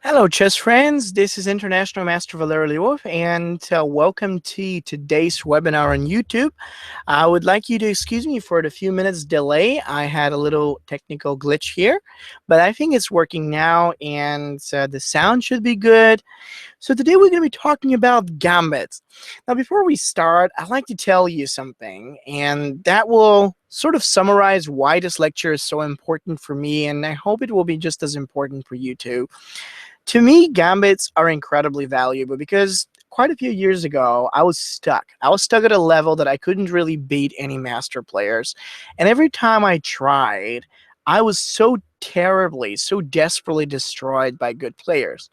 Hello, chess friends. This is International Master Valeri Lilov, and welcome to today's webinar on YouTube. I would like you to excuse me for the few minutes delay. I had a little technical glitch here, but I think it's working now, and the sound should be good. So today we're going to be talking about Gambits. Now, before we start, I'd like to tell you something, and that will sort of summarize why this lecture is so important for me, and I hope it will be just as important for you too. To me, gambits are incredibly valuable because quite a few years ago, I was stuck. I was stuck at a level that I couldn't really beat any master players. And every time I tried, I was so terribly, so desperately destroyed by good players.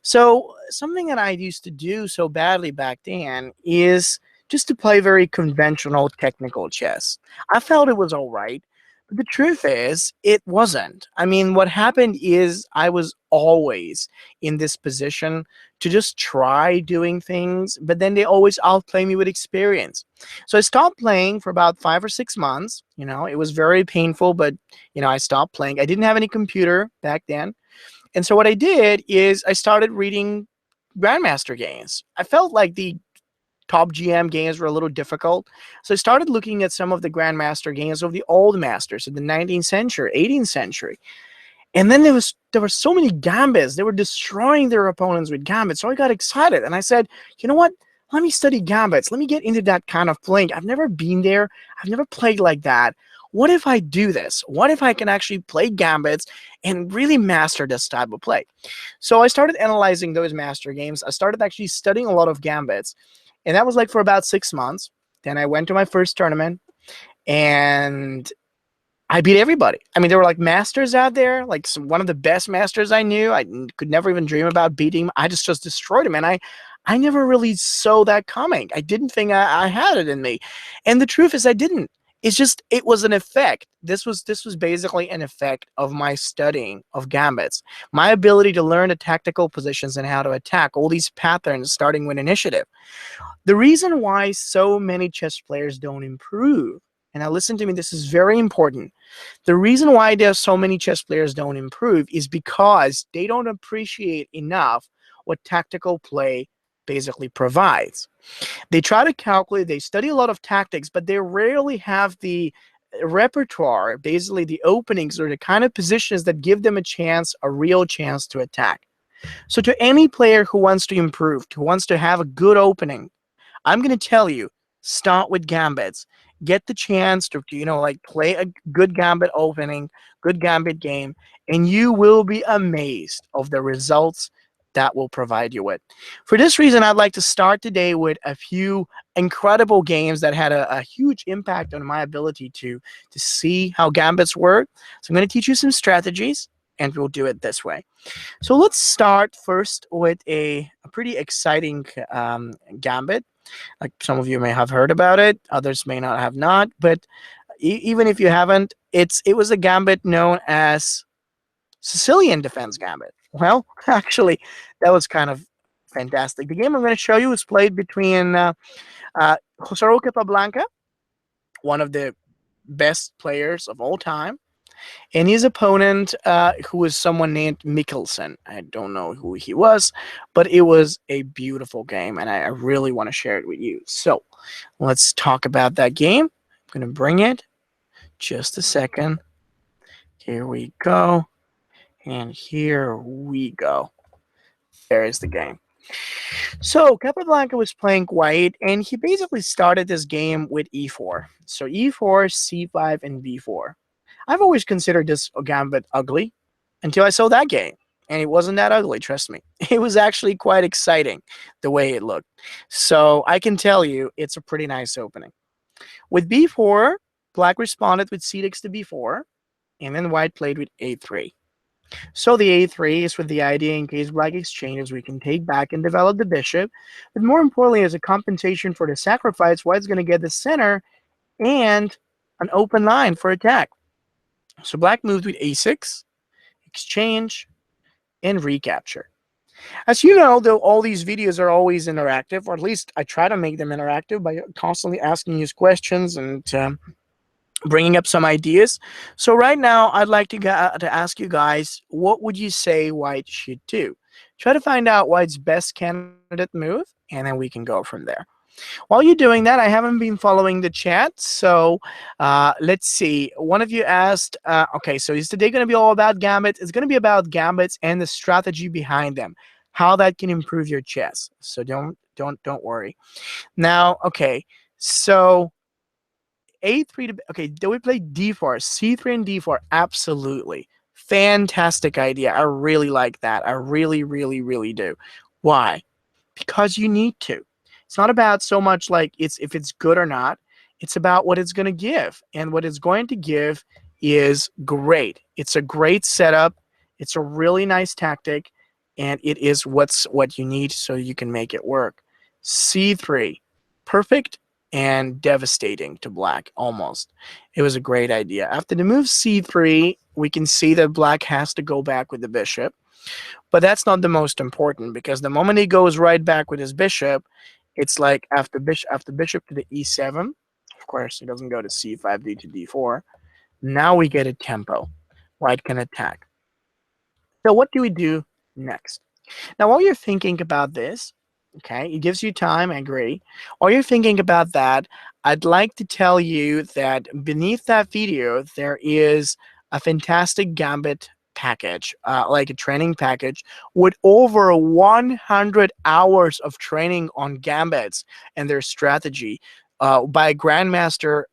So something that I used to do so badly back then is just to play very conventional technical chess. I felt it was all right. But the truth is, it wasn't. I mean, what happened is I was always in this position to just try doing things, but then they always outplay me with experience. So I stopped playing for about 5 or 6 months. It was very painful, but, I stopped playing. I didn't have any computer back then. And so what I did is I started reading Grandmaster games. I felt like the top GM games were a little difficult. So I started looking at some of the Grandmaster games of the old masters of the 19th century, 18th century. And then there were so many gambits. They were destroying their opponents with gambits. So I got excited and I said, you know what? Let me study gambits. Let me get into that kind of playing. I've never been there. I've never played like that. What if I do this? What if I can actually play gambits and really master this type of play? So I started analyzing those master games. I started actually studying a lot of gambits. And that was like for about 6 months. Then I went to my first tournament and I beat everybody. I mean, there were like masters out there, like one of the best masters I knew. I could never even dream about beating him. I just destroyed him. And I never really saw that coming. I didn't think I had it in me. And the truth is I didn't. It's just, it was an effect. This was basically an effect of my studying of gambits. My ability to learn the tactical positions and how to attack all these patterns starting with initiative. The reason why so many chess players don't improve, and now listen to me, this is very important. The reason why there's so many chess players don't improve is because they don't appreciate enough what tactical play basically provides. They try to calculate, they study a lot of tactics, but they rarely have the repertoire, basically the openings or the kind of positions that give them a real chance to attack. So to any player who wants to improve, who wants to have a good opening, I'm going to tell you, start with gambits. Get the chance to, like play a good gambit opening, good gambit game, and you will be amazed of the results that will provide you with. For this reason, I'd like to start today with a few incredible games that had a huge impact on my ability to see how gambits work. So I'm going to teach you some strategies, and we'll do it this way. So let's start first with a pretty exciting gambit. Like some of you may have heard about it, others may not have not. But even if you haven't, it was a gambit known as Sicilian Defense Gambit. Well, actually, that was kind of fantastic. The game I'm going to show you is played between Capablanca, one of the best players of all time, and his opponent, who was someone named Mikkelsen. I don't know who he was, but it was a beautiful game, and I really want to share it with you. So let's talk about that game. I'm going to bring it. Just a second. Here we go. And here we go. There is the game. So Capablanca was playing white, and he basically started this game with e4. So e4, c5, and b4. I've always considered this gambit ugly until I saw that game. And it wasn't that ugly, trust me. It was actually quite exciting the way it looked. So I can tell you it's a pretty nice opening. With b4, black responded with c6 to b4, and then white played with a3. So the a3 is with the idea in case black exchanges, we can take back and develop the bishop. But more importantly, as a compensation for the sacrifice, white's going to get the center and an open line for attack. So black moved with a6, exchange, and recapture. As you know, though, all these videos are always interactive, or at least I try to make them interactive by constantly asking you questions and bringing up some ideas. So right now, I'd like to ask you guys, what would you say white should do? Try to find out why it's best candidate move, and then we can go from there. While you're doing that, I haven't been following the chat, so let's see. One of you asked, okay, so is today going to be all about Gambit? It's going to be about Gambits and the strategy behind them, how that can improve your chess. So don't worry. Now, okay, so A3 to, okay, do we play D4, C3 and D4? Absolutely. Fantastic idea. I really like that. I really, really, really do. Why? Because you need to. It's not about so much like it's if it's good or not. It's about what it's going to give. And what it's going to give is great. It's a great setup. It's a really nice tactic. And it is what you need so you can make it work. C3. Perfect and devastating to black, almost. It was a great idea. After the move C3, we can see that black has to go back with the bishop. But that's not the most important, because the moment he goes right back with his bishop, it's like after bishop to the e7. Of course, he doesn't go to c5, d to d4. Now we get a tempo. White can attack. So what do we do next? Now, while you're thinking about this, okay, it gives you time, I agree. While you're thinking about that, I'd like to tell you that beneath that video, there is a fantastic Gambit package, like a training package with over 100 hours of training on Gambits and their strategy by Grandmaster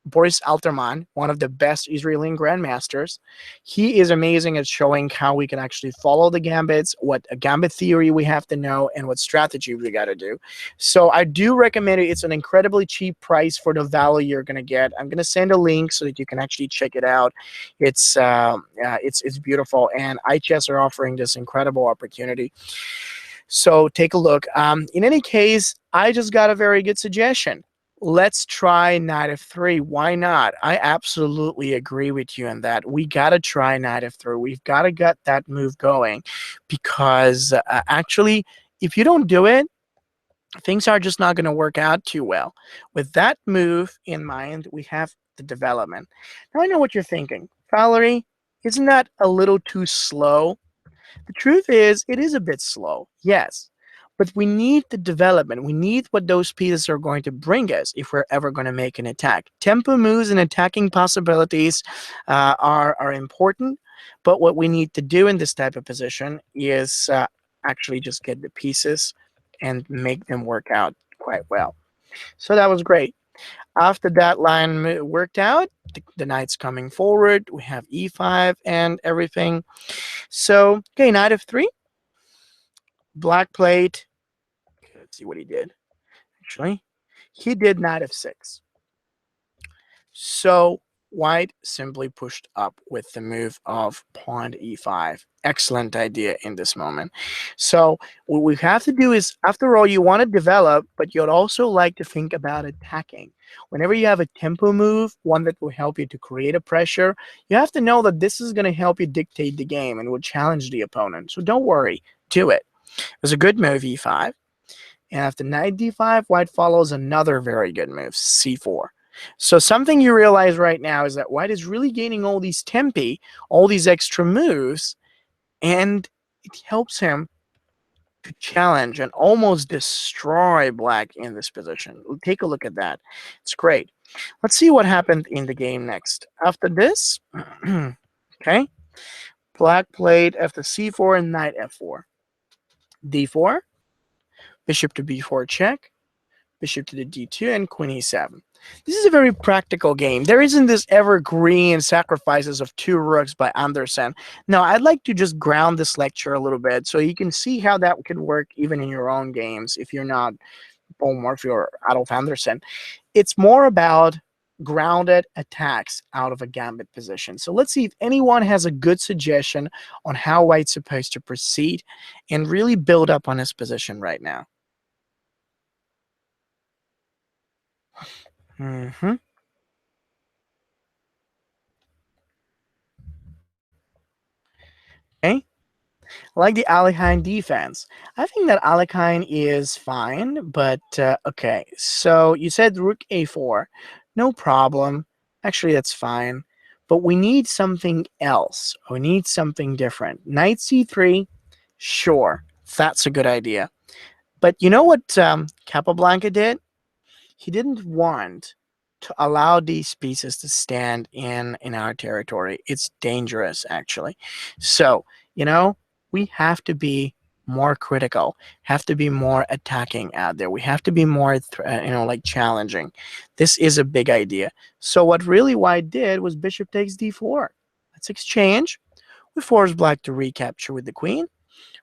Boris Alterman, one of the best Israeli grandmasters. He is amazing at showing how we can actually follow the gambits, what a gambit theory we have to know, and what strategy we got to do. So I do recommend it. It's an incredibly cheap price for the value you're going to get. I'm going to send a link so that you can actually check it out. It's beautiful, and iChess are offering this incredible opportunity. So take a look. In any case, I just got a very good suggestion. Let's try knight f3. Why not? I absolutely agree with you on that. We got to try knight f3. We've got to get that move going, because actually, if you don't do it, things are just not going to work out too well. With that move in mind, we have the development. Now, I know what you're thinking. Valerie, isn't that a little too slow? The truth is, it is a bit slow, yes. But we need the development. We need what those pieces are going to bring us if we're ever going to make an attack. Tempo moves and attacking possibilities are important. But what we need to do in this type of position is actually just get the pieces and make them work out quite well. So that was great. After that line worked out, the knight's coming forward. We have e5 and everything. So, okay, knight f3. Black played. Let's see what he did. Actually, he did knight f6. So white simply pushed up with the move of pawn e5. Excellent idea in this moment. So what we have to do is, after all, you want to develop, but you'd also like to think about attacking. Whenever you have a tempo move, one that will help you to create a pressure, you have to know that this is going to help you dictate the game and will challenge the opponent. So don't worry, do it. It was a good move, e5. And after knight d5, white follows another very good move, c4. So something you realize right now is that white is really gaining all these tempi, all these extra moves, and it helps him to challenge and almost destroy black in this position. Take a look at that. It's great. Let's see what happened in the game next. After this, okay, black played after c4 and knight f4. d4, bishop to b4 check, bishop to the d2, and queen e7. This is a very practical game. There isn't this evergreen sacrifices of 2 rooks by Anderssen. No, I'd like to just ground this lecture a little bit so you can see how that can work even in your own games if you're not Paul Morphy or Adolf Anderssen. It's more about grounded attacks out of a gambit position. So let's see if anyone has a good suggestion on how white's supposed to proceed and really build up on his position right now. Mm-hmm. Okay. I like the Alekhine defense. I think that Alekhine is fine, but okay. So you said rook a4. No problem. Actually, that's fine. But we need something else. We need something different. Knight c3. Sure, that's a good idea. But you know what Capablanca did? He didn't want to allow these pieces to stand in our territory. It's dangerous, actually. So, you know, we have to be more critical, have to be more attacking out there. We have to be more, like challenging. This is a big idea. So what really White did was bishop takes d4. Let's exchange. We force black to recapture with the queen,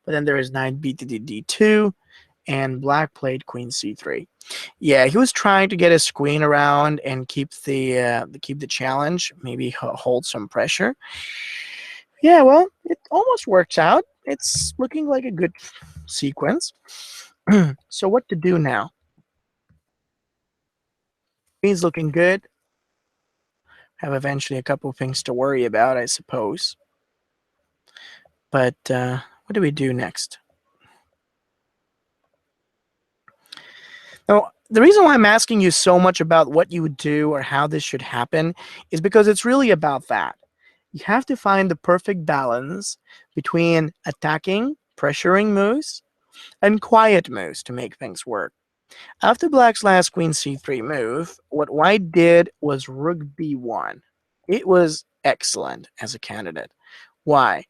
but then there is knight b to d2, and black played queen c3. Yeah, he was trying to get his queen around and keep the challenge, maybe hold some pressure. Yeah, well, it almost works out. It's looking like a good sequence. So what to do now? Queen's looking good. Have eventually a couple of things to worry about, I suppose. But what do we do next? Now, the reason why I'm asking you so much about what you would do or how this should happen is because it's really about that. You have to find the perfect balance between attacking, pressuring moves, and quiet moves to make things work. After black's last queen c3 move, what white did was rook b1. It was excellent as a candidate. Why?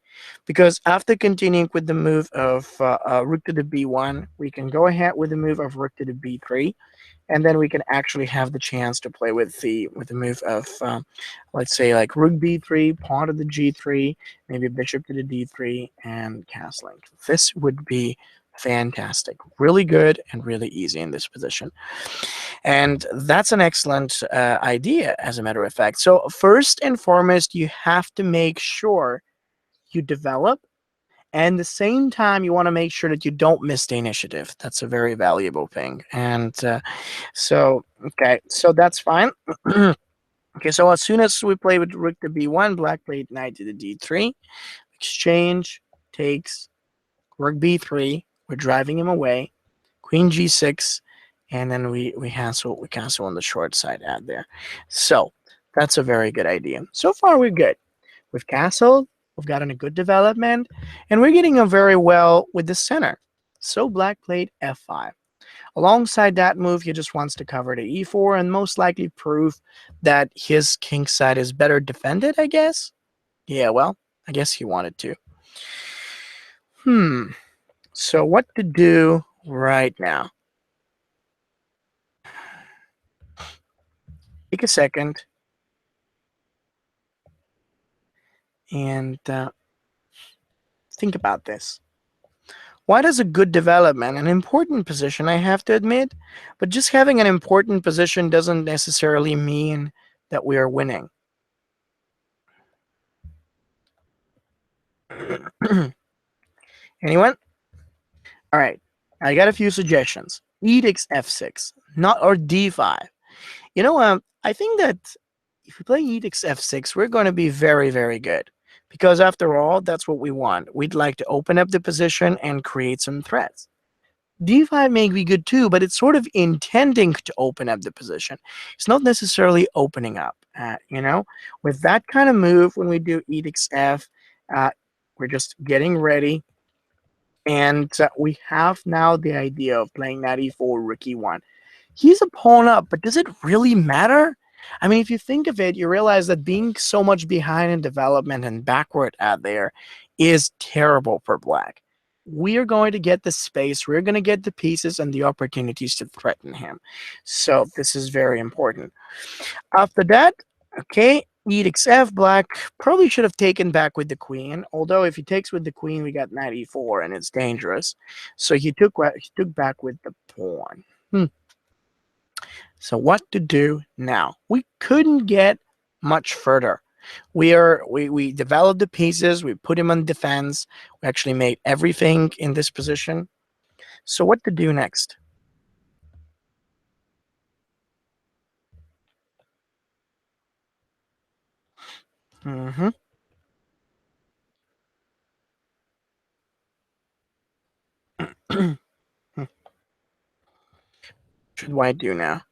Because after continuing with the move of rook to the b1, we can go ahead with the move of rook to the b3, and then we can actually have the chance to play with the move of let's say like rook b3, pawn to the g3, maybe bishop to the d3, and castling. This would be fantastic, really good and really easy in this position, and that's an excellent idea, as a matter of fact. So first and foremost, you have to make sure you develop, and at the same time you want to make sure that you don't miss the initiative. That's a very valuable thing. And so, okay, so that's fine. Okay, so as soon as we play with rook to b1, black played knight to the d3. Exchange takes rook b3. We're driving him away. Queen g6, and then we castle on the short side out there. So that's a very good idea. So far, we're good. We've castled, we've gotten a good development, and we're getting on very well with the center. So black played f5. Alongside that move, he just wants to cover the e4 and most likely prove that his king side is better defended, I guess. Yeah, well, I guess he wanted to. So what to do right now? Take a second and think about this. White is a good development, an important position, I have to admit, but just having an important position doesn't necessarily mean that we are winning. Anyone? All right, I got a few suggestions. E takes f6, not or d5. You know, I think that if we play e takes f6, we're going to be very, very good. Because after all, that's what we want. We'd like to open up the position and create some threats. D5 may be good too, but it's sort of intending to open up the position. It's not necessarily opening up. With that kind of move, when we do e takes f, uh, we're just getting ready. And we have now the idea of playing knight e4, rook e1. He's a pawn up, but does it really matter? I mean, if you think of it, you realize that being so much behind in development and backward out there is terrible for black. We are going to get the space, we're going to get the pieces and the opportunities to threaten him. So this is very important. After that, okay, e takes f, black probably should have taken back with the queen, although if he takes with the queen, we got knight e4 and it's dangerous. So he took back with the pawn. So what to do now? We couldn't get much further. We developed the pieces, we put him on defense, we actually made everything in this position. So what to do next? Mm-hmm. Should White do now?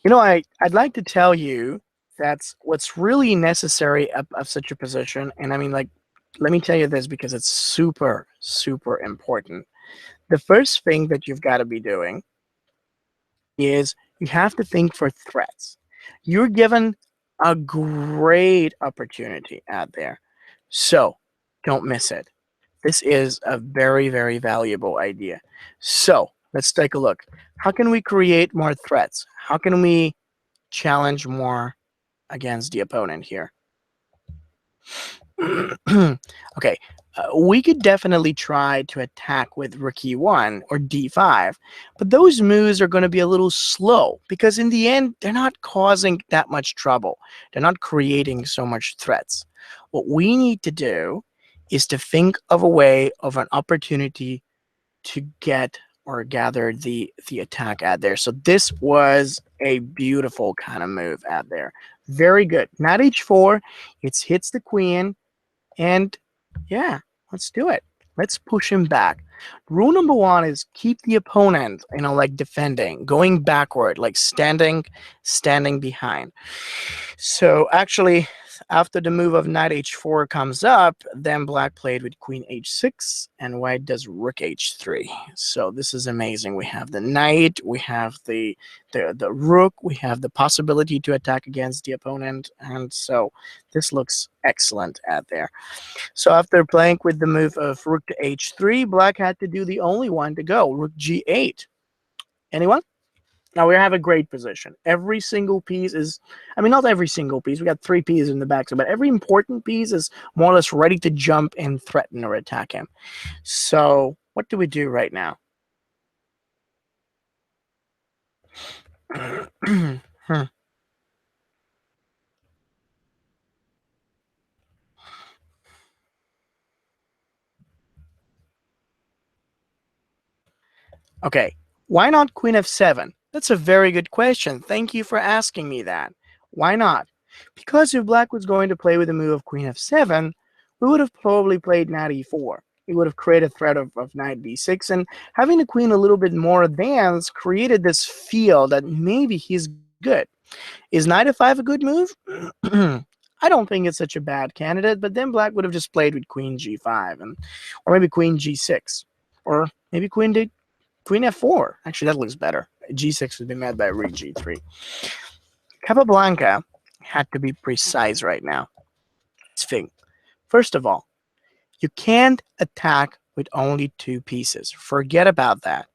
I'd like to tell you that's what's really necessary of such a position. And I mean, like, let me tell you this because it's super, super important. The first thing that you've got to be doing is you have to think for threats. You're given a great opportunity out there. So don't miss it. This is a very, very valuable idea. So let's take a look. How can we create more threats? How can we challenge more against the opponent here? Okay, we could definitely try to attack with rook e1 or d5, but those moves are going to be a little slow because in the end, they're not causing that much trouble. They're not creating so much threats. What we need to do is to think of a way of an opportunity to get or gather the attack out there. So this was a beautiful kind of move out there. Very good. Knight h4, it hits the queen, and yeah, let's do it. Let's push him back. Rule number one is keep the opponent, like defending, going backward, like standing behind. So actually, after the move of knight h4 comes up, then black played with queen h6, and white does rook h3. So this is amazing. We have the knight, we have the rook, we have the possibility to attack against the opponent, and so this looks excellent out there. So after playing with the move of rook to h3, black had to do the only one to go, rook g8. Anyone? Now we have a great position. Every single piece is, I mean, not every single piece. We got three pieces in the back, but every important piece is more or less ready to jump and threaten or attack him. So what do we do right now? Hmm. Okay, why not queen f7? That's a very good question. Thank you for asking me that. Why not? Because if black was going to play with the move of queen f7, we would have probably played knight e4. It would have created a threat of knight b6, and having the queen a little bit more advanced created this feel that maybe he's good. Is knight f5 a good move? I don't think it's such a bad candidate, but then black would have just played with queen g5, or maybe queen g6, or maybe queen f4. Actually, that looks better. G6 would be met by rook g3. Capablanca had to be precise right now. Let's think. First of all, you can't attack with only two pieces. Forget about that.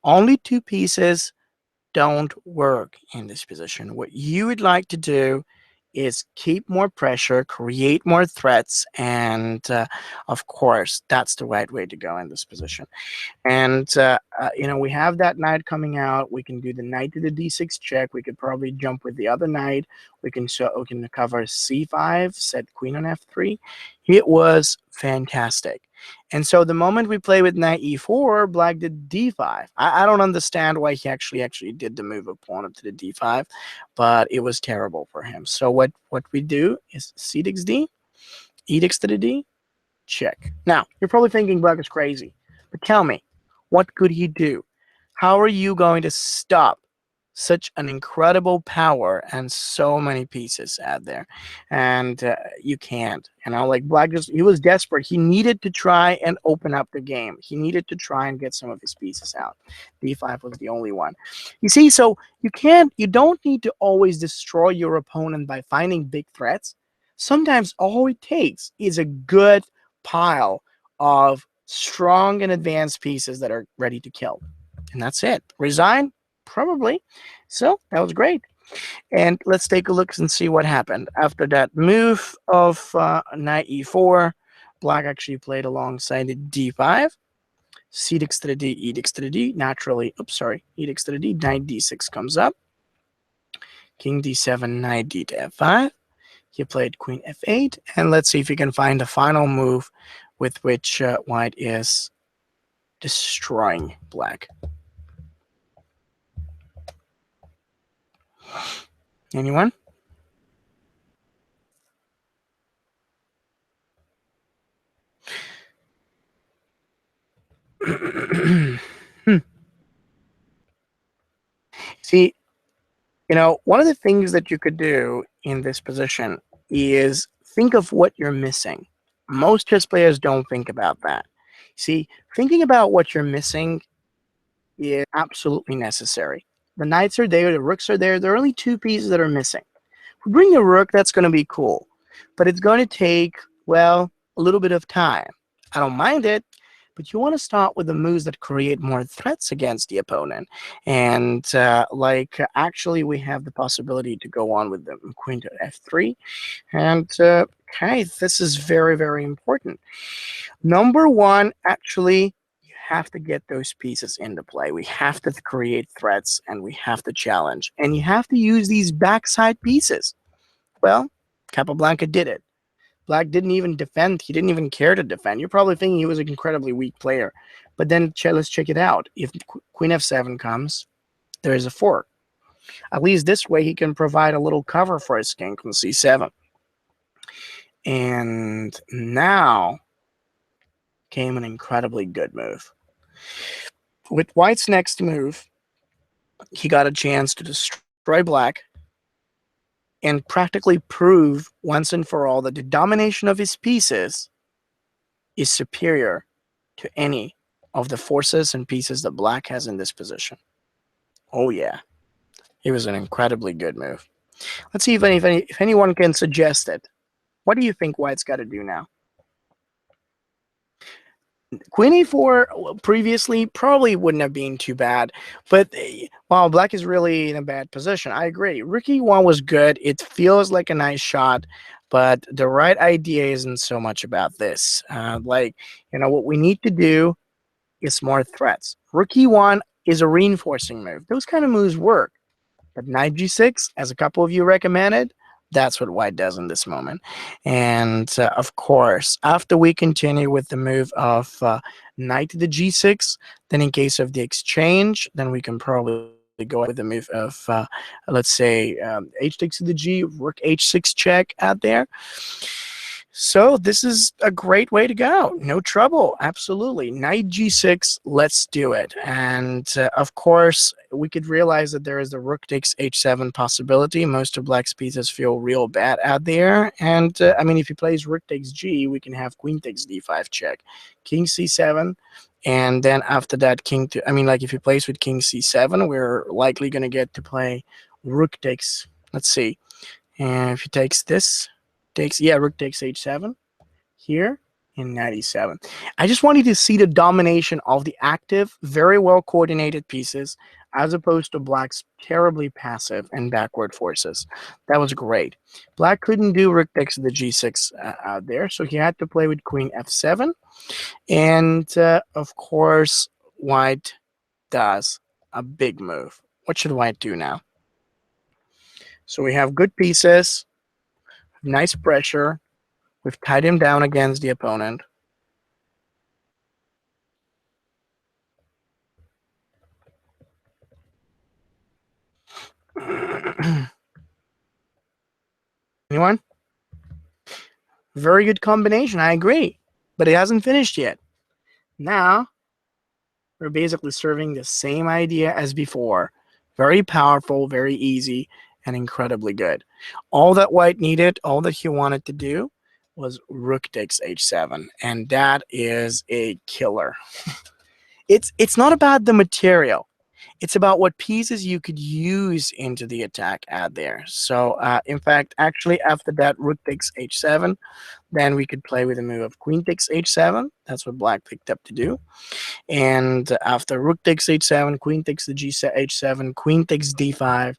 Only two pieces don't work in this position. What you would like to do is keep more pressure, create more threats, and of course, that's the right way to go in this position. And we have that knight coming out. We can do the knight to the d6 check. We could probably jump with the other knight. We can cover c5, set queen on f3. It was fantastic. And so the moment we play with knight e4, black did d5. I don't understand why he actually did the move of pawn up to the d5, but it was terrible for him. So what we do is c takes d, e takes to the d, check. Now, you're probably thinking black is crazy, but tell me, what could he do? How are you going to stop such an incredible power and so many pieces out there? And you can't. Like black he was desperate. He needed to try and open up the game. He needed to try and get some of his pieces out. D5 was the only one. You see, so you don't need to always destroy your opponent by finding big threats. Sometimes all it takes is a good pile of strong and advanced pieces that are ready to kill. And that's it. Resign? Probably. So that was great. And let's take a look and see what happened. After that move of knight e4, black actually played alongside the d5. C takes to the d, e takes to the d. Naturally, oops, sorry, e takes to the d, knight d6 comes up. King d7, knight d to f5. He played queen f8, and let's see if he can find the final move with which white is destroying black. Anyone? Hmm. See, One of the things that you could do in this position is think of what you're missing. Most chess players don't think about that. See, thinking about what you're missing is absolutely necessary. The knights are there, the rooks are there. There are only two pieces that are missing. If we bring a rook, that's going to be cool, but it's going to take, well, a little bit of time. I don't mind it, but you want to start with the moves that create more threats against the opponent. And actually, we have the possibility to go on with the queen to f3. And okay, this is very, very important. Number one, actually, you have to get those pieces into play. We have to create threats and we have to challenge. And you have to use these backside pieces. Well, Capablanca did it. Black didn't even defend. He didn't even care to defend. You're probably thinking he was an incredibly weak player. But then let's check it out. If queen f7 comes, there is a fork. At least this way he can provide a little cover for his king on c7. And now came an incredibly good move. With white's next move, he got a chance to destroy black and practically prove once and for all that the domination of his pieces is superior to any of the forces and pieces that black has in this position. Oh yeah, it was an incredibly good move. Let's see if anyone can suggest it. What do you think white's got to do now? Queen a4 previously probably wouldn't have been too bad, but while black is really in a bad position, I agree. Rook e1 was good. It feels like a nice shot, but the right idea isn't so much about this. What we need to do is more threats. Rook e1 is a reinforcing move. Those kind of moves work. But knight g6, as a couple of you recommended, that's what white does in this moment. And of course, after we continue with the move of knight to the g6, then in case of the exchange, then we can probably go with the move of, let's say, h takes to the g, rook h6 check out there. So this is a great way to go. No trouble. Absolutely. Knight g6, let's do it. And of course, we could realize that there is the rook takes h7 possibility. Most of black's pieces feel real bad out there. And if he plays rook takes g, we can have queen takes d5 check. King c7. And then after that, if he plays with king c7, we're likely going to get to play rook takes, let's see. And if he takes this, rook takes h7 here in knight e7. I just wanted to see the domination of the active, very well coordinated pieces as opposed to black's terribly passive and backward forces. That was great. Black couldn't do rook takes the g6 out there, so he had to play with queen f7. And of course, white does a big move. What should white do now? So we have good pieces, nice pressure. We've tied him down against the opponent. Anyone? Very good combination, I agree. But it hasn't finished yet. Now, we're basically serving the same idea as before. Very powerful, very easy, and incredibly good. All that white needed, all that he wanted to do was rook takes h7. And that is a killer. It's not about the material. It's about what pieces you could use into the attack out there. So, in fact, actually, after that, rook takes h7, then we could play with a move of queen takes h7. That's what black picked up to do. And after rook takes h7, queen takes the h7, queen takes d5,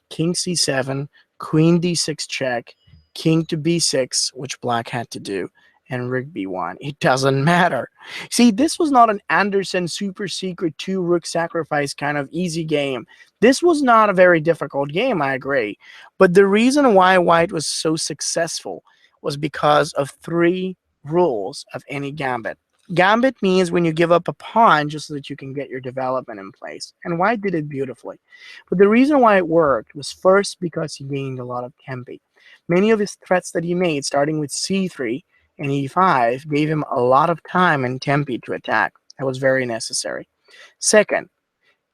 king c7, queen d6 check, king to b6, which black had to do, and rook b1. It doesn't matter. See, this was not an Anderssen super secret 2 rook sacrifice kind of easy game. This was not a very difficult game, I agree. But the reason why white was so successful was because of 3 rules of any gambit. Gambit means when you give up a pawn just so that you can get your development in place. And white did it beautifully. But the reason why it worked was first because he gained a lot of tempi. Many of his threats that he made, starting with c3 and e5, gave him a lot of time and tempi to attack. That was very necessary. Second,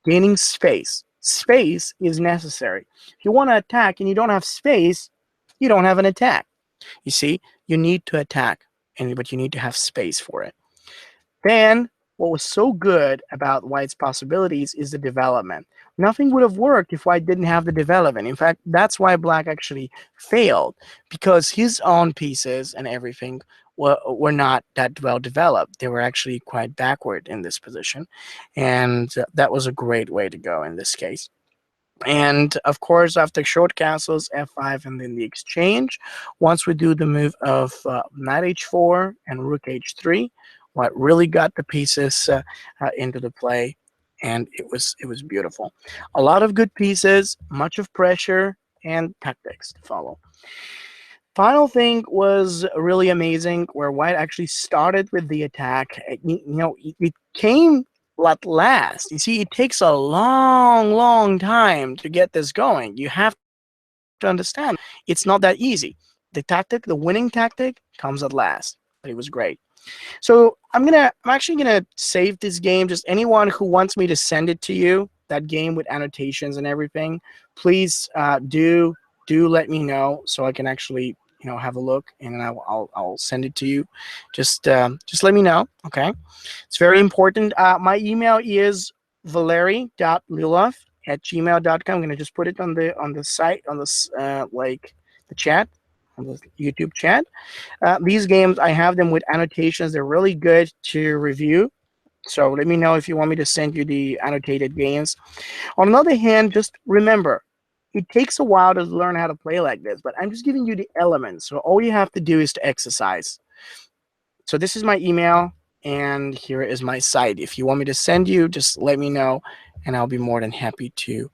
gaining space. space is necessary. If you want to attack and you don't have space, you don't have an attack. You see, you need to attack, but you need to have space for it. Then, what was so good about White's possibilities is the development. Nothing would have worked if White didn't have the development. In fact, that's why Black actually failed, because his own pieces and everything were not that well developed. They were actually quite backward in this position, and that was a great way to go in this case. And of course, after short castles, f5, and then the exchange, once we do the move of knight h4 and rook h3, what really got the pieces into the play, and it was beautiful. A lot of good pieces, much of pressure, and tactics to follow. Final thing was really amazing, where White actually started with the attack. It came at last. You see, it takes a long time to get this going. You have to understand, it's not that easy. The tactic, the winning tactic, comes at last. But it was great. So I'm actually gonna save this game. Just anyone who wants me to send it to you, that game with annotations and everything, please do let me know so I can actually have a look, and I'll send it to you. Just let me know, okay? It's very important. My email is valeri.lilov@gmail.com. I'm gonna just put it on the site, on this like the chat, on the YouTube chat. These games, I have them with annotations. They're really good to review. So let me know if you want me to send you the annotated games. On the other hand, just remember, it takes a while to learn how to play like this, but I'm just giving you the elements. So all you have to do is to exercise. So this is my email, and here is my site. If you want me to send you, just let me know, and I'll be more than happy to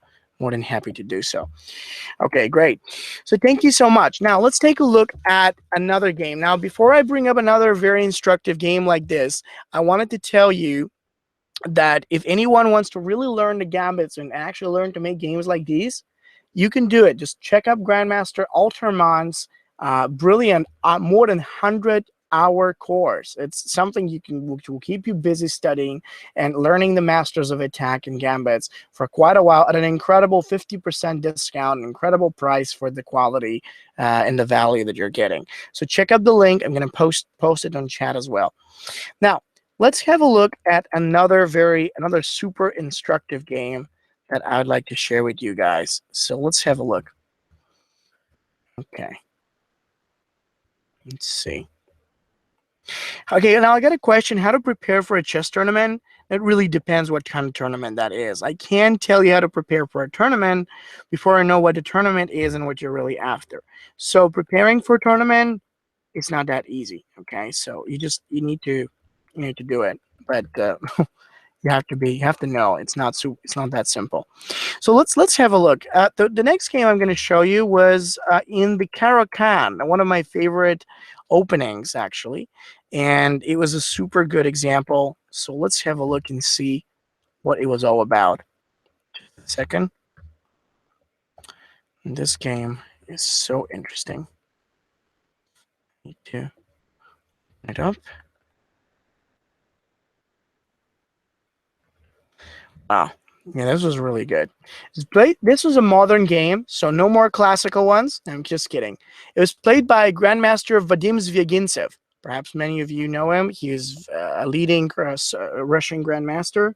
do so. Okay, great. So thank you so much. Now let's take a look at another game. Now, before I bring up another very instructive game like this, I wanted to tell you that if anyone wants to really learn the gambits and actually learn to make games like these, you can do it. Just check up Grandmaster Altermann's brilliant, more than 100-hour course. It's something which will keep you busy studying and learning the masters of attack and gambits for quite a while at an incredible 50% discount, an incredible price for the quality and the value that you're getting. So check out the link. I'm going to post it on chat as well. Now, let's have a look at another super instructive game that I would like to share with you guys. So let's have a look. Okay. Let's see. Okay, now I got a question. How to prepare for a chess tournament? It really depends what kind of tournament that is. I can tell you how to prepare for a tournament before I know what the tournament is and what you're really after. So preparing for a tournament, it's not that easy. Okay, so you need to do it, but you have to know it's not that simple. So let's have a look. The next game I'm going to show you was in the Caro-Kann, one of my favorite openings actually, and it was a super good example. So let's have a look and see what it was all about. Just a second. This game is so interesting. Need to open it up. Wow. Yeah, this was really good. This was a modern game, so no more classical ones. I'm just kidding. It was played by Grandmaster Vadim Zvyagintsev. Perhaps many of you know him. He is a leading Russian Grandmaster,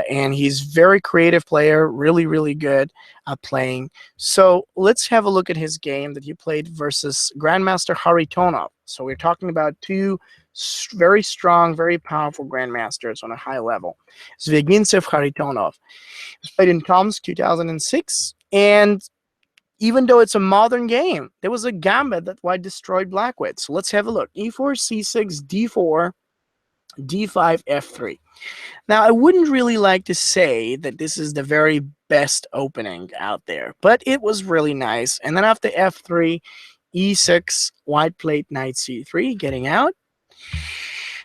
and he's very creative player, really good at playing. So let's have a look at his game that he played versus Grandmaster Haritonov. So we're talking about two very strong, very powerful grandmasters on a high level. Zvyagintsev, Haritonov. It was played in Tomsk 2006, and even though it's a modern game, there was a gambit that White destroyed Black with. So let's have a look. E4, C6, D4, D5, F3. Now, I wouldn't really like to say that this is the very best opening out there, but it was really nice. And then after F3, E6, White played Knight C3, getting out.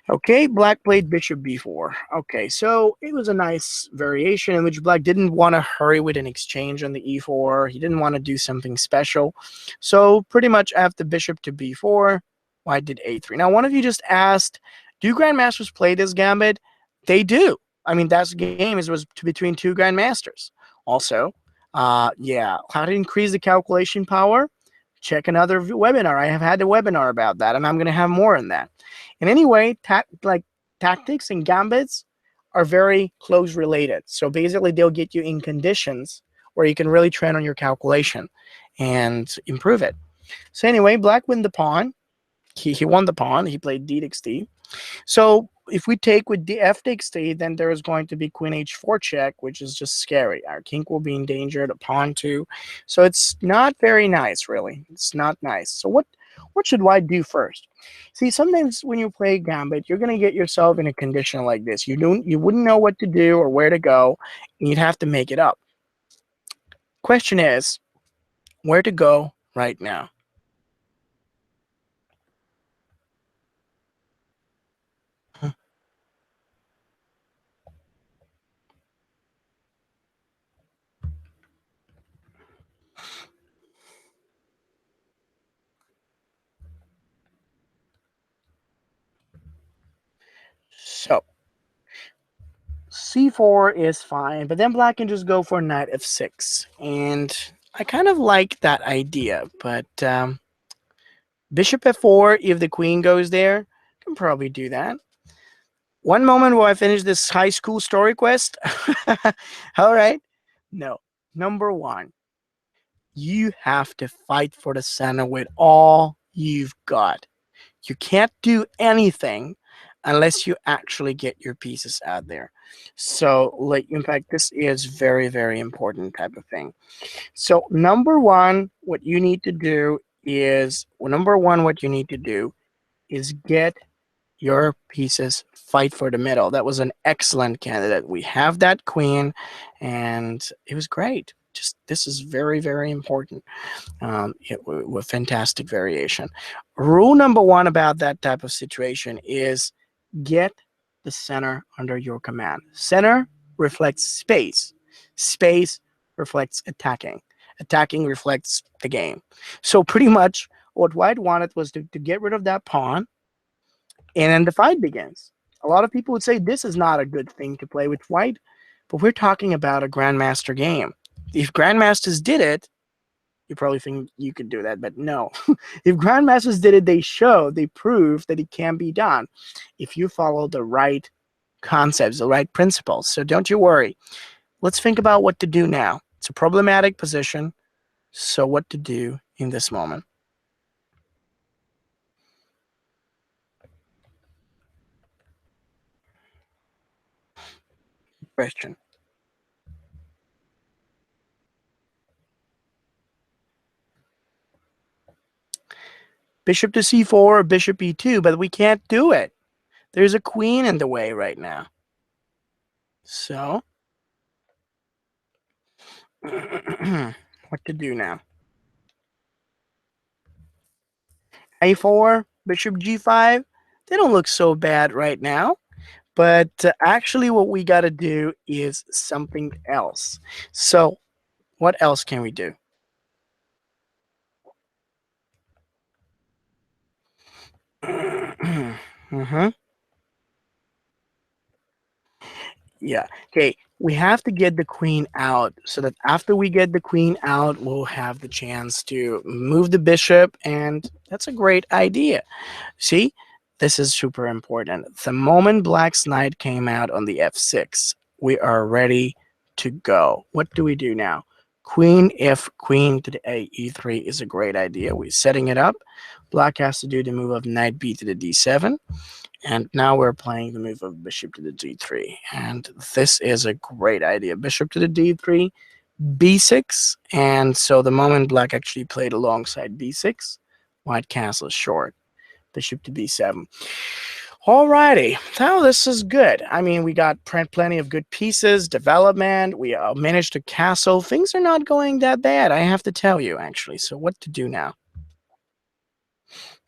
Okay, Black played Bishop B4. Okay, so it was a nice variation in which Black didn't want to hurry with an exchange on the E4. He didn't want to do something special. So pretty much after Bishop to B4, White did A3. Now, one of you just asked, do Grandmasters play this gambit? They do. I mean, that's the game. It was between two Grandmasters. Also, yeah, how to increase the calculation power? Check another webinar. I have had a webinar about that, and I'm going to have more on that. And anyway, like tactics and gambits are very close related. So basically, they'll get you in conditions where you can really train on your calculation and improve it. So anyway, black won the pawn. He won the pawn. He played d takes d. So if we take with the f takes d, then there is going to be queen h4 check, which is just scary. Our king will be in danger, the pawn too. So it's not very nice, really. It's not nice. So what should white do first? See, sometimes when you play gambit, you're going to get yourself in a condition like this. You wouldn't know what to do or where to go, and you'd have to make it up. Question is, where to go right now? So c4 is fine, but then black can just go for knight f6. And I kind of like that idea, but bishop f4, if the queen goes there, can probably do that. One moment while I finish this high school story quest. All right. No. Number one, you have to fight for the center with all you've got. You can't do anything unless you actually get your pieces out there. So, like, in fact, this is very, very important type of thing. So, number one, what you need to do is, get your pieces, fight for the middle. That was an excellent candidate. We have that queen, and it was great. Just this is very, very important. With fantastic variation. Rule number one about that type of situation is get the center under your command. Center reflects space. Space reflects attacking. Attacking reflects the game. So pretty much what white wanted was to get rid of that pawn, and then the fight begins. A lot of people would say this is not a good thing to play with white, but we're talking about a grandmaster game. If grandmasters did it, you probably think you could do that, but no. If grandmasters did it, they prove that it can be done if you follow the right concepts, the right principles. So don't you worry. Let's think about what to do now. It's a problematic position, so what to do in this moment? Question. Bishop to c4 or bishop e2, but we can't do it. There's a queen in the way right now. So, what to do now? a4, bishop g5. They don't look so bad right now. But actually, what we got to do is something else. So, what else can we do? Mm-hmm. Yeah. Okay. We have to get the queen out so that after we get the queen out, we'll have the chance to move the bishop. And that's a great idea. See, this is super important. The moment black's knight came out on the f6, we are ready to go. What do we do now? Queen f queen to the a e3 is a great idea. We're setting it up. Black has to do the move of knight b to the d7. And now we're playing the move of bishop to the d3. And this is a great idea. Bishop to the d3, b6. And so the moment black actually played alongside b6, white castles short. Bishop to b7. Alrighty, now this is good. I mean, we got plenty of good pieces, development. We managed to castle. Things are not going that bad, I have to tell you, actually. So what to do now?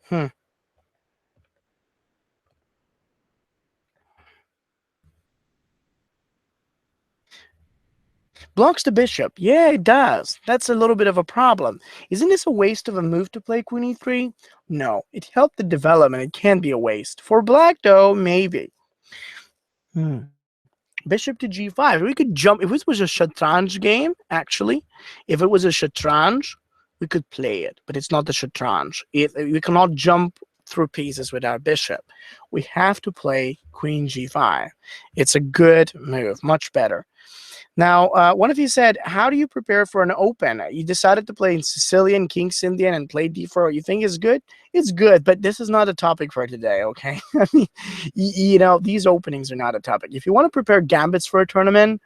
Hmm. Blocks the bishop. Yeah, it does. That's a little bit of a problem. Isn't this a waste of a move to play queen e3? No, it helped the development. It can be a waste. For black, though, maybe. Hmm. Bishop to g5. We could jump. If it was a shatranj game, actually, if it was a shatranj, we could play it, but it's not the shatranj. We cannot jump through pieces with our bishop. We have to play queen g5. It's a good move, much better. Now, one of you said, how do you prepare for an open? You decided to play in Sicilian, King's Indian, and play d4. You think it's good? It's good, but this is not a topic for today, okay? I mean, you know, these openings are not a topic. If you want to prepare gambits for a tournament,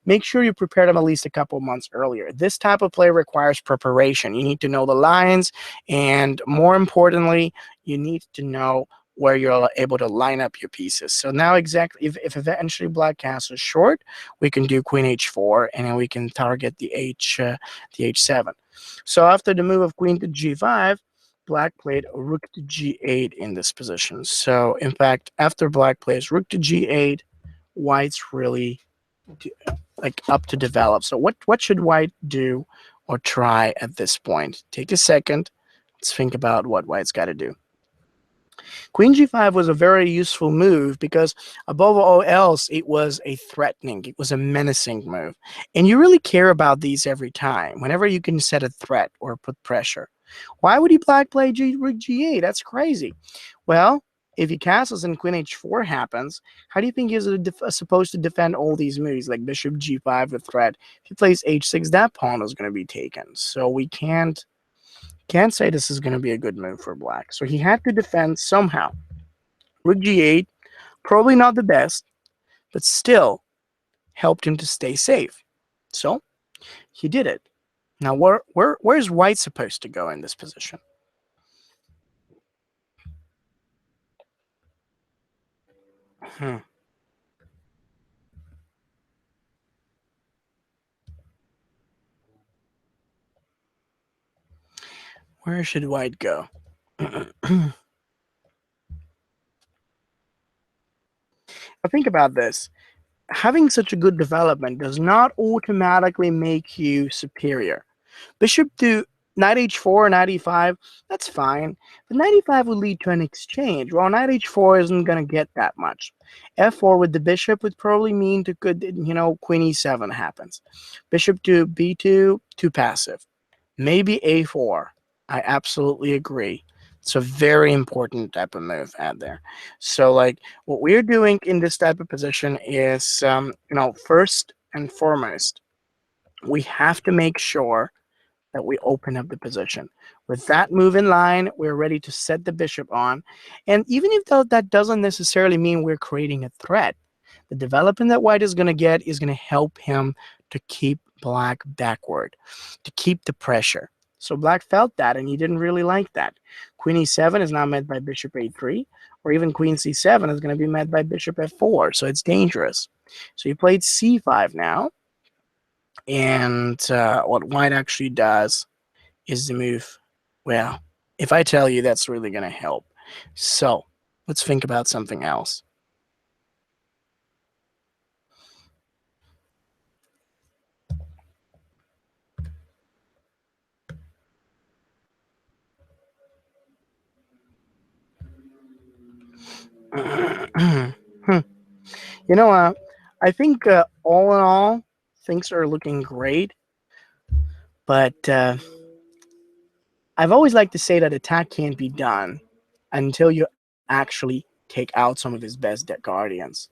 make sure you prepare them at least a couple months earlier. This type of play requires preparation. You need to know the lines, and more importantly, you need to know where you're able to line up your pieces. So now exactly, if eventually black castles short, we can do queen h4, and then we can target the h7. So after the move of queen to g5, black played rook to g8 in this position. So in fact, after black plays rook to g8, white's really like up to develop. So what should white do or try at this point? Take a second. Let's think about what white's got to do. Queen g5 was a very useful move because above all else, it was a threatening, it was a menacing move. And you really care about these every time, whenever you can set a threat or put pressure. Why would he black play rook g8? That's crazy. Well, if he castles and queen h4 happens, how do you think he's supposed to defend all these moves, like bishop g5 with threat? If he plays h6, that pawn is going to be taken. So we can't say this is going to be a good move for black. So he had to defend somehow. Rook g8, probably not the best, but still helped him to stay safe. So he did it. Now, where's white supposed to go in this position? Where should white go? Think about this. Having such a good development does not automatically make you superior. Bishop to knight h4, knight e5, that's fine. But knight e5 would lead to an exchange. Well, knight h4 isn't going to get that much. f4 with the bishop would probably mean to good, queen e7 happens. Bishop to b2, too passive. Maybe a4. I absolutely agree. It's a very important type of move out there. So, like, what we're doing in this type of position is, first and foremost, we have to make sure that we open up the position. With that move in line, we're ready to set the bishop on. And even if that doesn't necessarily mean we're creating a threat, the development that white is going to get is going to help him to keep black backward, to keep the pressure. So black felt that, and he didn't really like that. Queen e7 is now met by bishop a3, or even queen c7 is going to be met by bishop f4, so it's dangerous. So he played c5 now, and what white actually does is the move, well, if I tell you, that's really going to help. So let's think about something else. I think all in all, things are looking great. But I've always liked to say that attack can't be done until you actually take out some of his best guardians.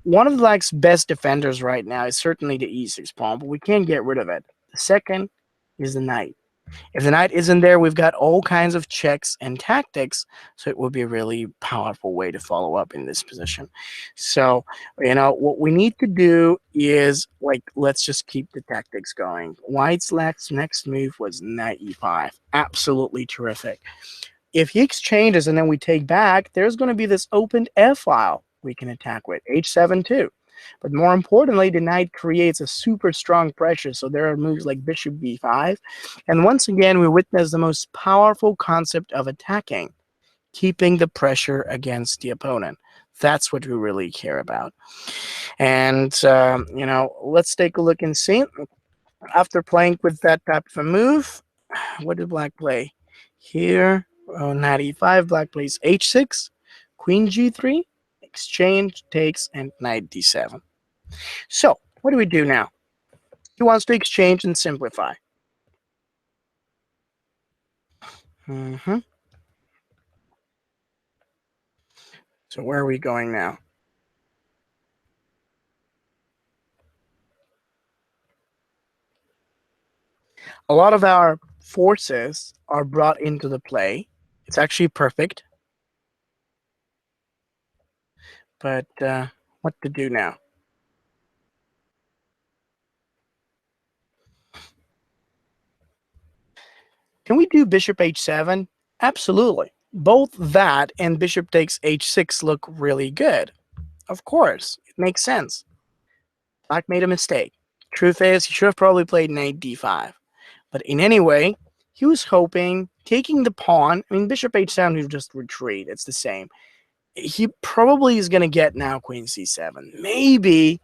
One of Black's best defenders right now is certainly the e6 pawn, but we can't get rid of it. The second is the knight. If the knight isn't there, we've got all kinds of checks and tactics, so it would be a really powerful way to follow up in this position. So, what we need to do is, let's just keep the tactics going. White's next move was knight e5. Absolutely terrific. If he exchanges and then we take back, there's going to be this opened f file we can attack with, h7 too. But more importantly, the knight creates a super strong pressure. So there are moves like bishop b5. And once again, we witness the most powerful concept of attacking, keeping the pressure against the opponent. That's what we really care about. And, let's take a look and see. After playing with that type of a move, what did black play? Here, knight e5, black plays h6, queen g3, exchange, takes, and knight d7. So what do we do now? He wants to exchange and simplify. hmm So where are we going now? A lot of our forces are brought into the play. It's actually perfect, but what to do now? Can we do bishop h7? Absolutely. Both that and bishop takes h6 look really good. Of course, it makes sense. Black made a mistake. Truth is, he should have probably played knight d5. But in any way, he was hoping, taking the pawn. I mean, bishop h7 would just retreat. It's the same. He probably is going to get now queen c7. Maybe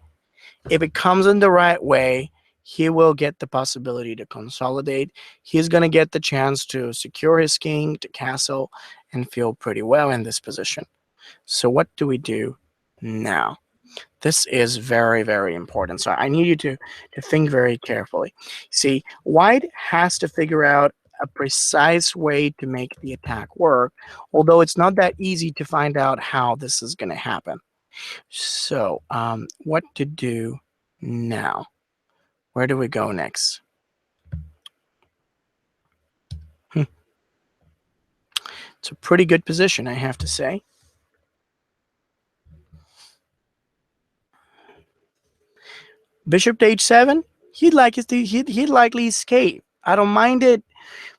if it comes in the right way, he will get the possibility to consolidate. He's going to get the chance to secure his king, to castle, and feel pretty well in this position. So what do we do now? This is very, very important. So I need you to think very carefully. See, white has to figure out a precise way to make the attack work, although it's not that easy to find out how this is going to happen. So what to do now? Where do we go next? It's a pretty good position, I have to say. Bishop to h7, he'd likely escape. I don't mind it,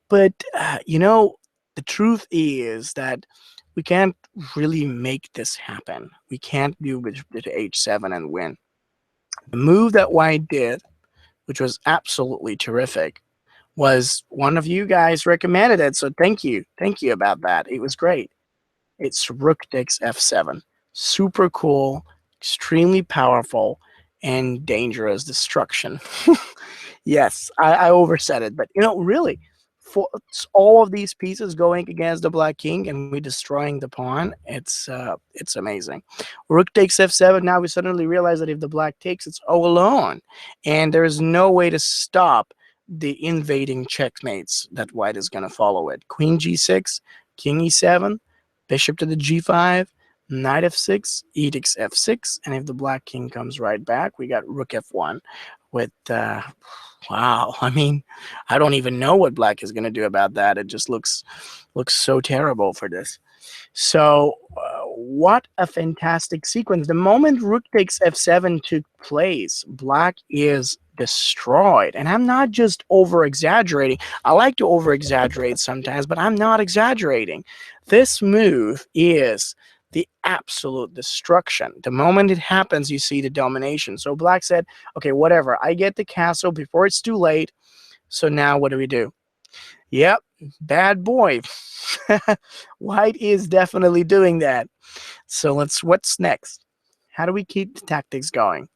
but the truth is that we can't really make this happen. We can't do bishop to h7 and win. The move that white did, which was absolutely terrific, was one of you guys recommended it. So thank you about that. It was great. It's rook takes f7. Super cool, extremely powerful, and dangerous destruction. Yes, I oversaid it, but really, for all of these pieces going against the black king and we destroying the pawn, it's amazing. Rook takes f7. Now we suddenly realize that if the black takes, it's all alone, and there is no way to stop the invading checkmates that white is going to follow it. Queen g6, king e7, bishop to the g5, knight f6, e takes f6, and if the black king comes right back, we got rook f1 with wow. I mean, I don't even know what black is going to do about that. It just looks so terrible for this. So what a fantastic sequence. The moment rook takes f7 took place, black is destroyed. And I'm not just over-exaggerating. I like to over-exaggerate sometimes, but I'm not exaggerating. This move is the absolute destruction. The moment it happens, you see the domination. So black said, okay, whatever. I get the castle before it's too late. So now what do we do? Yep, bad boy. White is definitely doing that. So what's next? How do we keep the tactics going?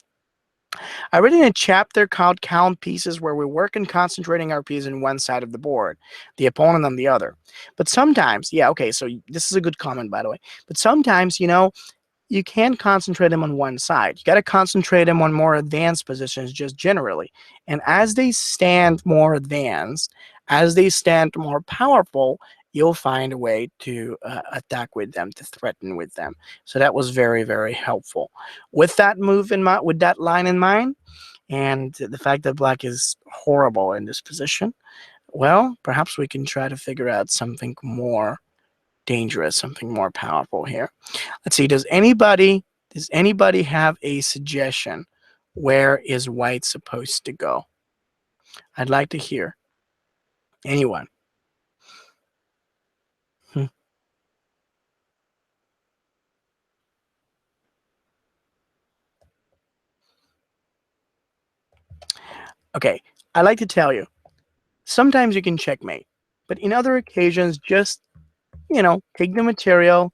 I read in a chapter called Count Pieces where we work on concentrating our pieces on one side of the board, the opponent on the other. But sometimes, yeah, okay, so this is a good comment, by the way. But sometimes, you can't concentrate them on one side. You got to concentrate them on more advanced positions just generally. And as they stand more advanced, as they stand more powerful, you'll find a way to attack with them, to threaten with them. So that was very, very helpful. With that move in mind, with that line in mind, and the fact that black is horrible in this position, well, perhaps we can try to figure out something more dangerous, something more powerful here. Let's see, does anybody have a suggestion? Where is white supposed to go? I'd like to hear. Anyone? Hmm. Okay, I like to tell you, sometimes you can checkmate, but in other occasions, just, take the material,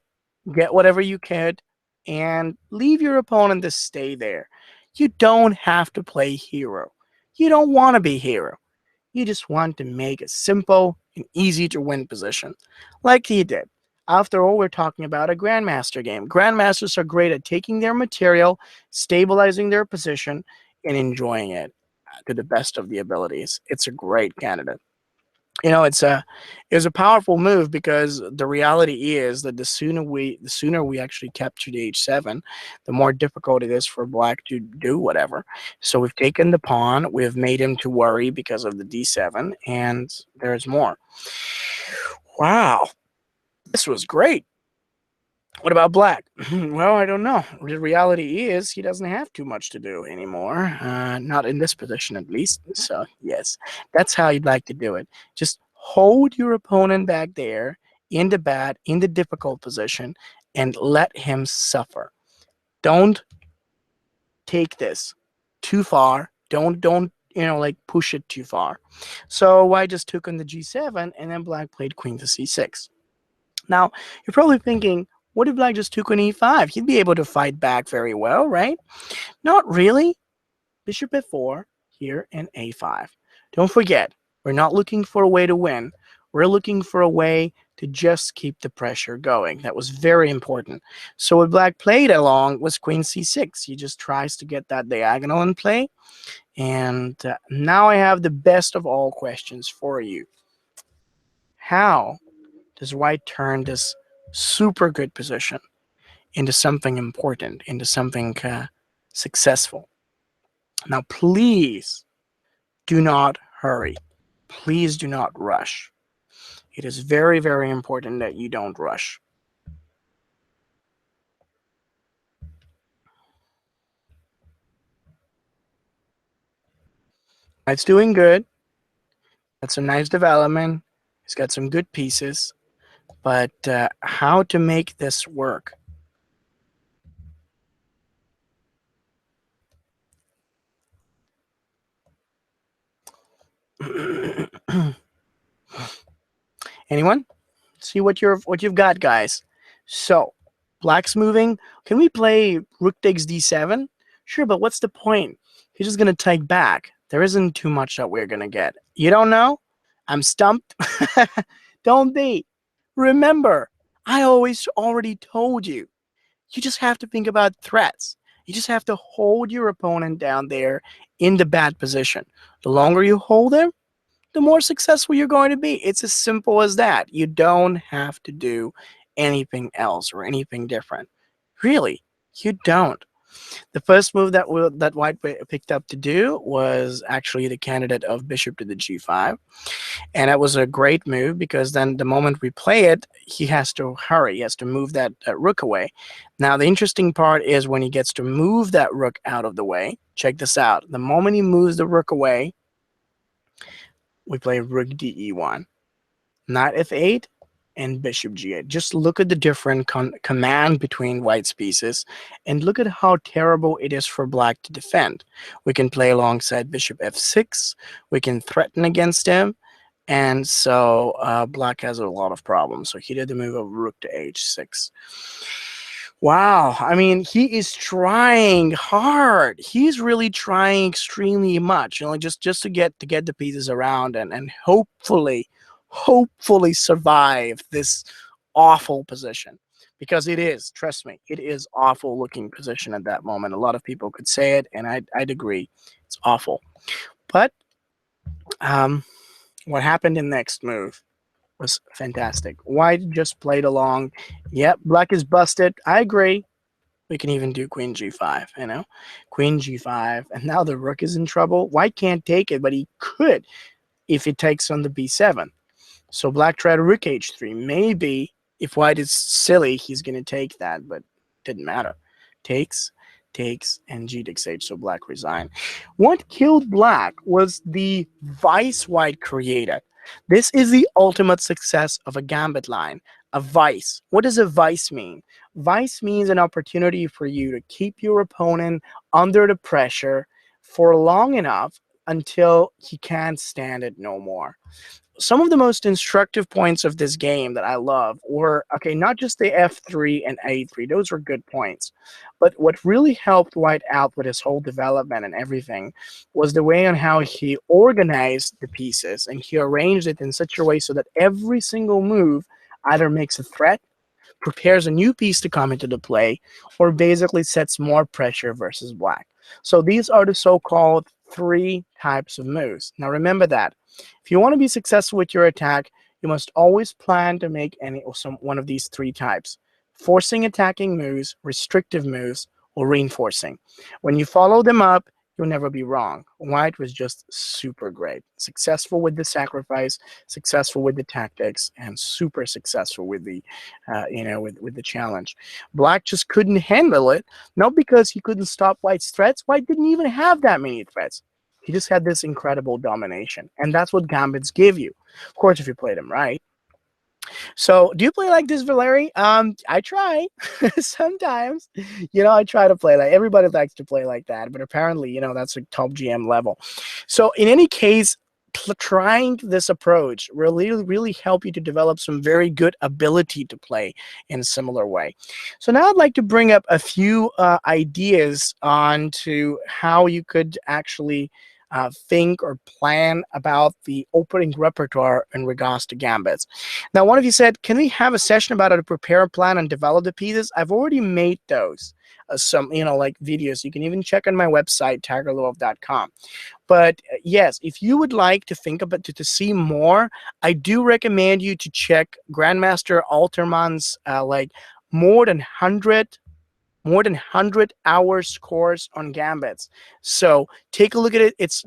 get whatever you could, and leave your opponent to stay there. You don't have to play hero. You don't want to be hero. You just want to make a simple and easy to win position, like he did. After all, we're talking about a grandmaster game. Grandmasters are great at taking their material, stabilizing their position, and enjoying it to the best of the abilities. It's a great candidate. It's a powerful move because the reality is that the sooner we actually capture the h7, the more difficult it is for black to do whatever. So we've taken the pawn, we've made him to worry because of the d7, and there's more. Wow, this was great. What about black? Well, I don't know. The reality is he doesn't have too much to do anymore. Not in this position, at least. So, yes, that's how you'd like to do it. Just hold your opponent back there in the bad, in the difficult position, and let him suffer. Don't take this too far. Don't like push it too far. So white just took on the g7, and then black played queen to c6. Now, you're probably thinking, what if black just took on e5? He'd be able to fight back very well, right? Not really. Bishop f4 here and a5. Don't forget, we're not looking for a way to win. We're looking for a way to just keep the pressure going. That was very important. So what black played along was queen c6. He just tries to get that diagonal in play. And now I have the best of all questions for you. How does white turn this super good position into something important, into something successful? Now, please do not hurry. Please do not rush. It is very, very important that you don't rush. It's doing good. Got some nice development. It's got some good pieces. But how to make this work? Anyone? See what you've got, guys. So, black's moving. Can we play rook takes d7? Sure, but what's the point? He's just gonna take back. There isn't too much that we're gonna get. You don't know? I'm stumped. Don't be. Remember, I always already told you. You just have to think about threats. You just have to hold your opponent down there in the bad position. The longer you hold him, the more successful you're going to be. It's as simple as that. You don't have to do anything else or anything different. Really, you don't. The first move that white picked up to do was actually the candidate of bishop to the g5. And that was a great move because then the moment we play it, he has to hurry. He has to move that rook away. Now, the interesting part is when he gets to move that rook out of the way. Check this out. The moment he moves the rook away, we play rook de1, knight f8, and bishop g8. Just look at the different command between white's pieces, and look at how terrible it is for black to defend. We can play alongside bishop f6. We can threaten against him. And so black has a lot of problems. So he did the move of rook to h6. Wow, I mean, he is trying hard. He's really trying extremely much, just to get the pieces around and hopefully survive this awful position. Because it is, trust me, it is awful looking position at that moment. A lot of people could say it, and I'd agree. It's awful. But what happened in the next move was fantastic. White just played along. Yep, black is busted. I agree. We can even do queen g5, queen g5. And now the rook is in trouble. White can't take it, but he could if it takes on the b7. So black tried rook h3. Maybe if white is silly, he's going to take that, but didn't matter. Takes, and g takes h, so black resigned. What killed black was the vice white created. This is the ultimate success of a gambit line. A vice. What does a vice mean? Vice means an opportunity for you to keep your opponent under the pressure for long enough until he can't stand it no more. Some of the most instructive points of this game that I love were, okay, not just the f3 and a3. Those were good points. But what really helped white out with his whole development and everything was the way on how he organized the pieces, and he arranged it in such a way so that every single move either makes a threat prepares a new piece to come into the play, or basically sets more pressure versus black. So these are the so-called three types of moves. Now remember that. If you want to be successful with your attack, you must always plan to make one of these three types: forcing attacking moves, restrictive moves, or reinforcing. When you follow them up, you'll never be wrong. White was just super great. Successful with the sacrifice, successful with the tactics, and super successful with the, with the challenge. Black just couldn't handle it, not because he couldn't stop White's threats. White didn't even have that many threats. He just had this incredible domination, and that's what Gambits give you. Of course, if you play them right. So, do you play like this, Valeri? I try sometimes. I try to play like everybody likes to play like that, but apparently, that's a top GM level. So, in any case, trying this approach will really help you to develop some very good ability to play in a similar way. So now I'd like to bring up a few ideas on to how you could actually think or plan about the opening repertoire in regards to gambits. Now, one of you said, can we have a session about how to prepare a plan and develop the pieces? I've already made those, some, like videos. You can even check on my website, tigerlilov.com. But yes, if you would like to think about to see more, I do recommend you to check Grandmaster Alterman's more than 100 hours course on Gambits. So take a look at it. It's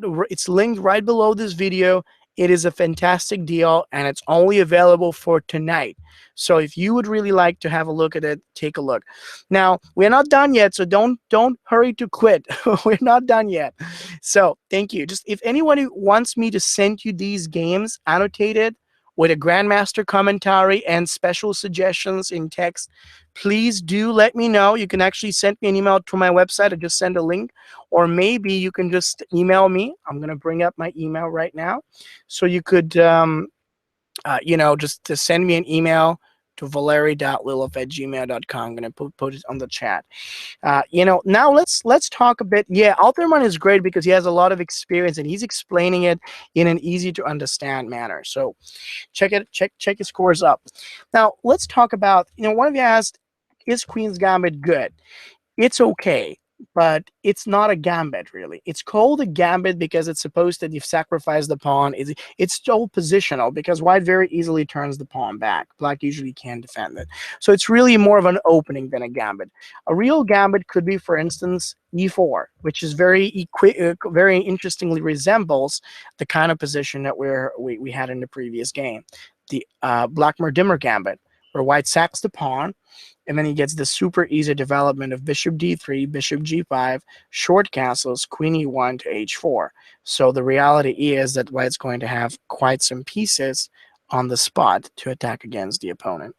linked right below this video. It is a fantastic deal, and it's only available for tonight. So if you would really like to have a look at it, take a look. Now, we're not done yet, so don't hurry to quit. We're not done yet. So thank you. Just if anyone wants me to send you these games annotated with a Grandmaster commentary and special suggestions in text, please do let me know. You can actually send me an email to my website or just send a link, or maybe you can just email me. I'm going to bring up my email right now. So you could, just to send me an email to valeri.lilov@gmail.com. I'm going to put it on the chat. Now let's talk a bit. Yeah, Alterman is great because he has a lot of experience and he's explaining it in an easy to understand manner. So check his scores up. Now let's talk about, one of you asked, is Queen's Gambit good? It's okay, but it's not a gambit, really. It's called a gambit because it's supposed that you've sacrificed the pawn. It's still positional because white very easily turns the pawn back. Black usually can't defend it. So it's really more of an opening than a gambit. A real gambit could be, for instance, e4, which is very interestingly resembles the kind of position that we had in the previous game. The Black-Dimmer gambit, where white sacks the pawn, and then he gets the super easy development of bishop d3, bishop g5, short castles, queen e1 to h4. So the reality is that white's going to have quite some pieces on the spot to attack against the opponent.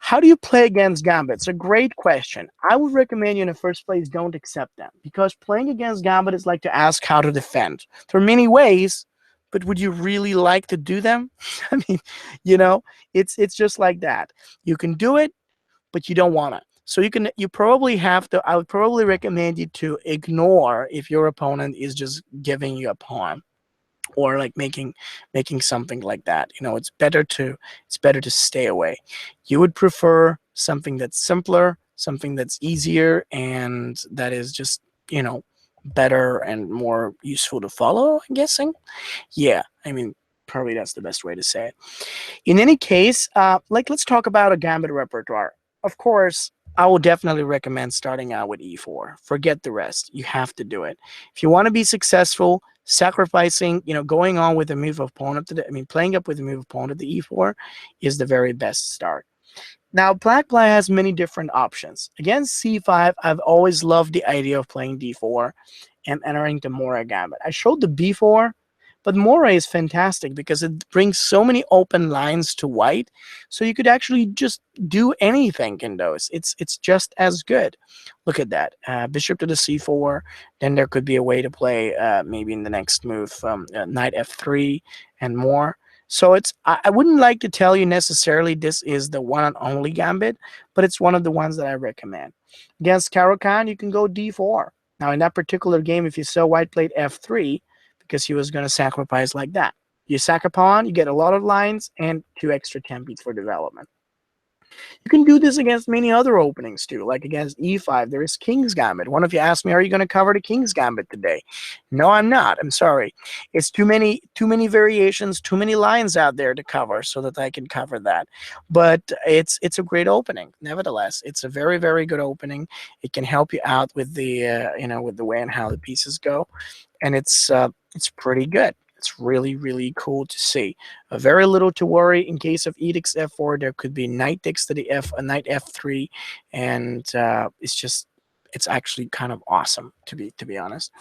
How do you play against Gambit? It's a great question. I would recommend you in the first place don't accept them, because playing against Gambit is like to ask how to defend. There are many ways, but would you really like to do them? I mean, it's just like that. You can do it, but you don't want to. So you probably have to, I would probably recommend you to ignore if your opponent is just giving you a pawn or like making something like that. It's better to stay away. You would prefer something that's simpler, something that's easier, and that is just, better and more useful to follow, I'm guessing. Yeah, I mean, probably that's the best way to say it. In any case, let's talk about a gambit repertoire. Of course, I will definitely recommend starting out with e4. Forget the rest. You have to do it. If you want to be successful, sacrificing, going on with the move of pawn up to playing up with the move of pawn to the e4 is the very best start. Now, black has many different options. Against c5, I've always loved the idea of playing d4 and entering the Mora gambit. I showed the b4, but Mora is fantastic because it brings so many open lines to white, so you could actually just do anything in those. It's just as good. Look at that. Bishop to the c4. Then there could be a way to play maybe in the next move knight f3 and more. So I wouldn't like to tell you necessarily this is the one and only gambit, but it's one of the ones that I recommend. Against Caro-Kann, you can go d4. Now, in that particular game, if you saw white played f3, because he was going to sacrifice like that. You sack a pawn, you get a lot of lines, and 2 extra templates for development. You can do this against many other openings too, like against e5. There is King's Gambit. One of you asked me, "Are you going to cover the King's Gambit today?" No, I'm not. I'm sorry. It's too many variations, too many lines out there to cover, so that I can cover that. But it's a great opening. Nevertheless, it's a very very good opening. It can help you out with the with the way and how the pieces go, and it's pretty good. It's really, really cool to see. Very little to worry in case of edicts f4. There could be knight takes to the f, a knight f3, and it's actually kind of awesome to be honest.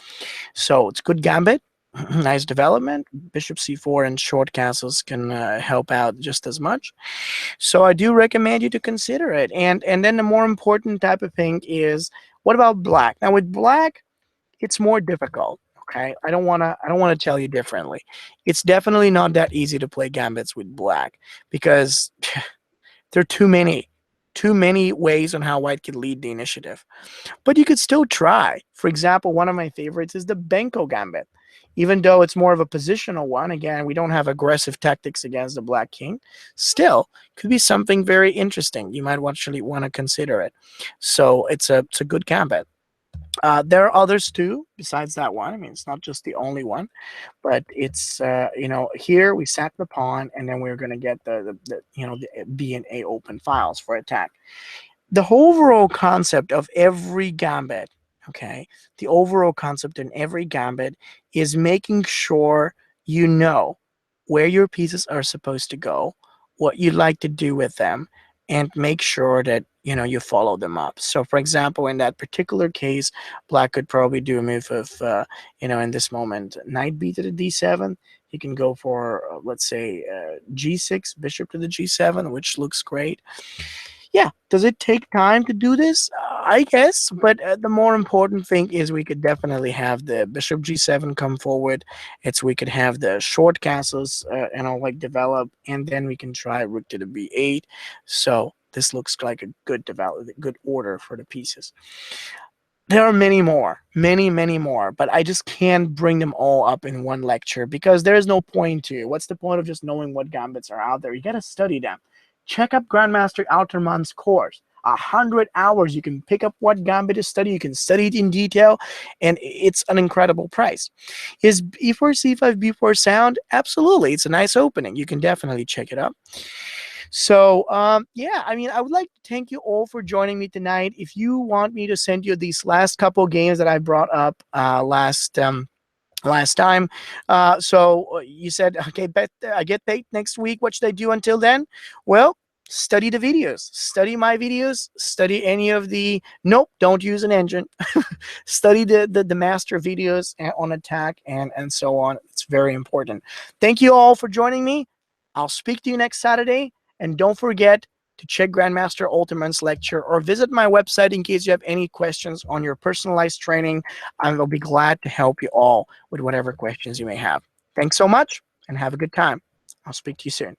So it's good gambit, nice development. Bishop c4 and short castles can help out just as much. So I do recommend you to consider it. And then the more important type of thing is, what about black? Now with black, it's more difficult. Okay, I don't want to tell you differently. It's definitely not that easy to play gambits with black, because there are too many ways on how white could lead the initiative. But you could still try. For example, one of my favorites is the Benko gambit. Even though it's more of a positional one, again, we don't have aggressive tactics against the black king, still could be something very interesting. You might actually want to consider it. So it's a good gambit. There are others too besides that one. I mean, it's not just the only one, but it's here we set the pawn, and then we're going to get the B and A open files for attack. The overall concept of every gambit, okay, the overall concept in every gambit is making sure you know where your pieces are supposed to go, what you'd like to do with them, and make sure that you follow them up. So for example, in that particular case, black could probably do a move of in this moment, knight b to the d7. He can go for let's say g6, bishop to the g7, which looks great. Yeah, does it take time to do this? I guess, but the more important thing is we could definitely have the bishop g7 come forward. We could have the short castles, like develop, and then we can try rook to the b8. So this looks like a good order for the pieces. There are many more, many more, but I just can't bring them all up in one lecture, because there is no point to it. What's the point of just knowing what gambits are out there? You got to study them. Check up Grandmaster Alterman's course. 100 hours. You can pick up what gambit to study. You can study it in detail, and it's an incredible price. Is e4, c5, b4 sound? Absolutely. It's a nice opening. You can definitely check it out. So yeah, I mean, I would like to thank you all for joining me tonight. If you want me to send you these last couple games that I brought up last time, so you said, okay, bet I get paid next week. What should I do until then? Well, study the videos, study my videos, study any of the, nope, don't use an engine. Study the master videos on attack and so on. It's very important. Thank you all for joining me. I'll speak to you next Saturday. And don't forget to check Grandmaster Alterman's lecture, or visit my website in case you have any questions on your personalized training. I will be glad to help you all with whatever questions you may have. Thanks so much, and have a good time. I'll speak to you soon.